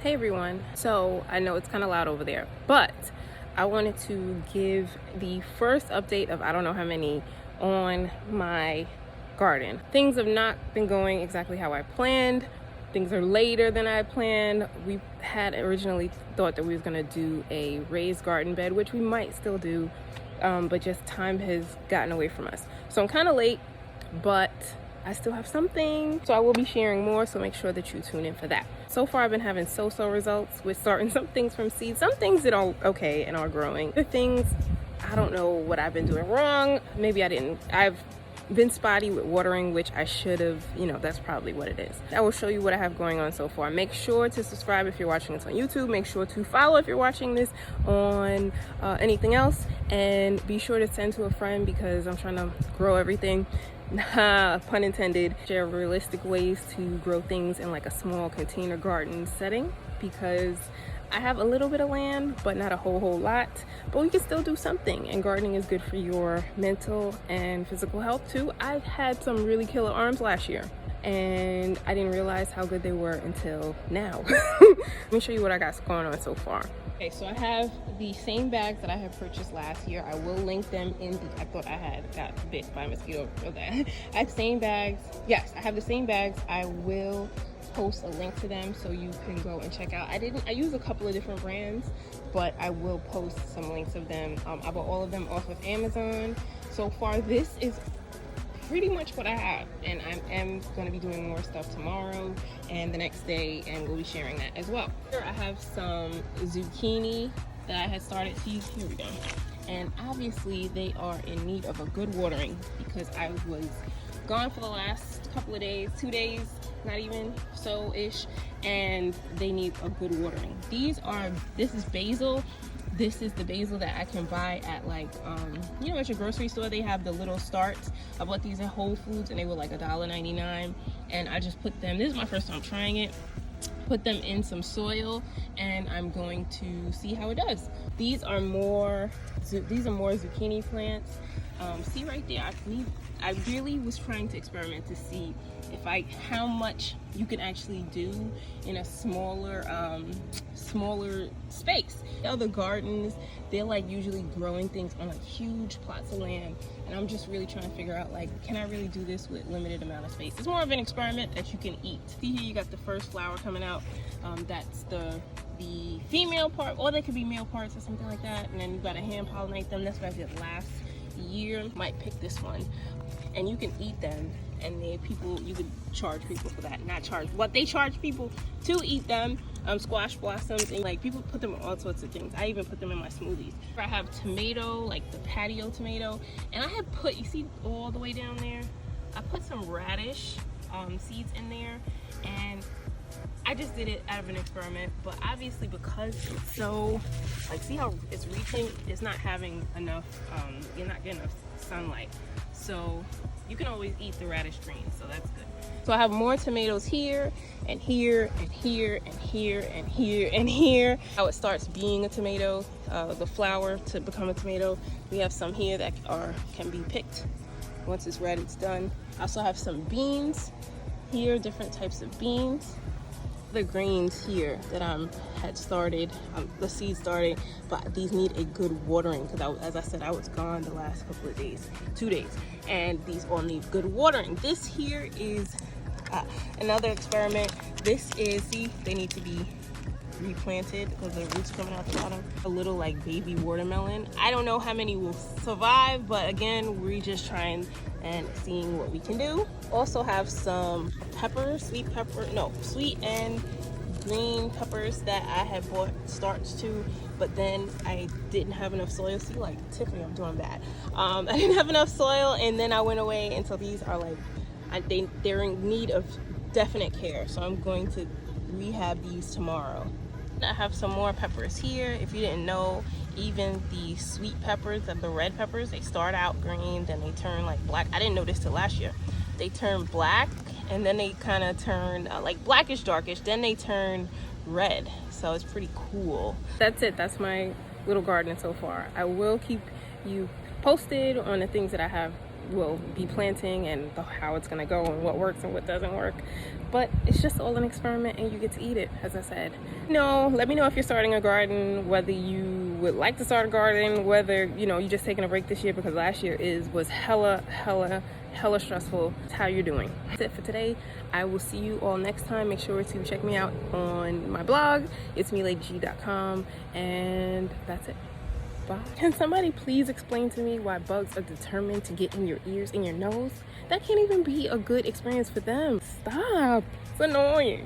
Hey everyone. So I know it's kind of loud over there, but I wanted to give the first update of I don't know how many on my garden. Things have not been going exactly how I planned. Things are later than I planned. We had originally thought that we was gonna do a raised garden bed, which we might still do, but just time has gotten away from us. So I'm kind of late, but I still have something. So I will be sharing more, so make sure that you tune in for that. So far I've been having so-so results with starting some things from seeds. Some things that are okay and are growing. Other things, I don't know what I've been doing wrong. Maybe I didn't. I've been spotty with watering, which I should have, that's probably what it is. I will show you what I have going on so far. Make sure to subscribe if you're watching this on YouTube. Make sure to follow if you're watching this on anything else. And be sure to send to a friend because I'm trying to grow everything. Pun intended. Share realistic ways to grow things in like a small container garden setting because I have a little bit of land, but not a whole lot. But we can still do something, and gardening is good for your mental and physical health too. I had some really killer arms last year, and I didn't realize how good they were until now. Let me show you what I got going on so far. Okay, so I have the same bags that I had purchased last year. I will link them in the, I thought I had got bit by a mosquito for that. I have same bags. Yes, I have the same bags. I will post a link to them so you can go and check out. I use a couple of different brands, but I will post some links of them. I bought all of them off of Amazon. So far, this is pretty much what I have, and I am going to be doing more stuff tomorrow and the next day, and we'll be sharing that as well. Here I have some zucchini that I had started. See, here we go. And obviously they are in need of a good watering because I was gone for the last couple of days, 2 days, not even so-ish, and they need a good watering. This is basil. This is the basil that I can buy at like, at your grocery store. They have the little starts. I bought these at Whole Foods and they were like $1.99. And I just put them, this is my first time trying it, put them in some soil, and I'm going to see how it does. These are more zucchini plants. See right there, I really was trying to experiment to see how much you can actually do in a smaller space. Other gardens, they're like usually growing things on like huge plots of land, and I'm just really trying to figure out like, can I really do this with limited amount of space? It's more of an experiment that you can eat. See here, you got the first flower coming out. That's the female part, or they could be male parts or something like that, and then you gotta hand pollinate them. That's what I did last year. Might pick this one, and you can eat them, and you could charge people for that. Not charge, what they charge people to eat them. Squash blossoms, and like people put them in all sorts of things. I even put them in my smoothies. I have tomato, like the patio tomato, and I had put, you see all the way down there, I put some radish seeds in there, and I just did it out of an experiment. But obviously because it's so, like, see how it's reaching, it's not having enough, you're not getting enough sunlight. So you can always eat the radish green, so that's good. So I have more tomatoes here and here and here and here and here and here. How it starts being a tomato, the flower to become a tomato. We have some here that can be picked. Once it's red, it's done. I also have some beans here, different types of beans. The greens here that had started, the seeds started, but these need a good watering because as I said, I was gone the last couple of days, 2 days, and these all need good watering. This here is another experiment. This is, see, they need to be replanted because the roots coming out the bottom. A little like baby watermelon. I don't know how many will survive, but again, we're just trying and seeing what we can do. Also have some peppers, sweet and green peppers that I had bought starts to, but then I didn't have enough soil. See, like Tiffany, I'm doing bad. I didn't have enough soil, and then I went away until these are like, they're in need of definite care. So I'm going to rehab these tomorrow. I have some more peppers here. If you didn't know, even the sweet peppers, the red peppers, they start out green, then they turn like black. I didn't know this till last year. They turn black, and then they kind of turn like blackish darkish, then they turn red. So it's pretty cool. That's it. That's my little garden so far. I will keep you posted on the things that I have will be planting and how it's gonna go and what works and what doesn't work. But it's just all an experiment and you get to eat it, as I said. No, let me know if you're starting a garden, whether you would like to start a garden, whether, you know, you're just taking a break this year because last year was hella stressful. How you're doing. That's it for today. I will see you all next time. Make sure to check me out on my blog. It's meladeg.com, and that's it. Bye. Can somebody please explain to me why bugs are determined to get in your ears and your nose? That can't even be a good experience for them. Stop. It's annoying.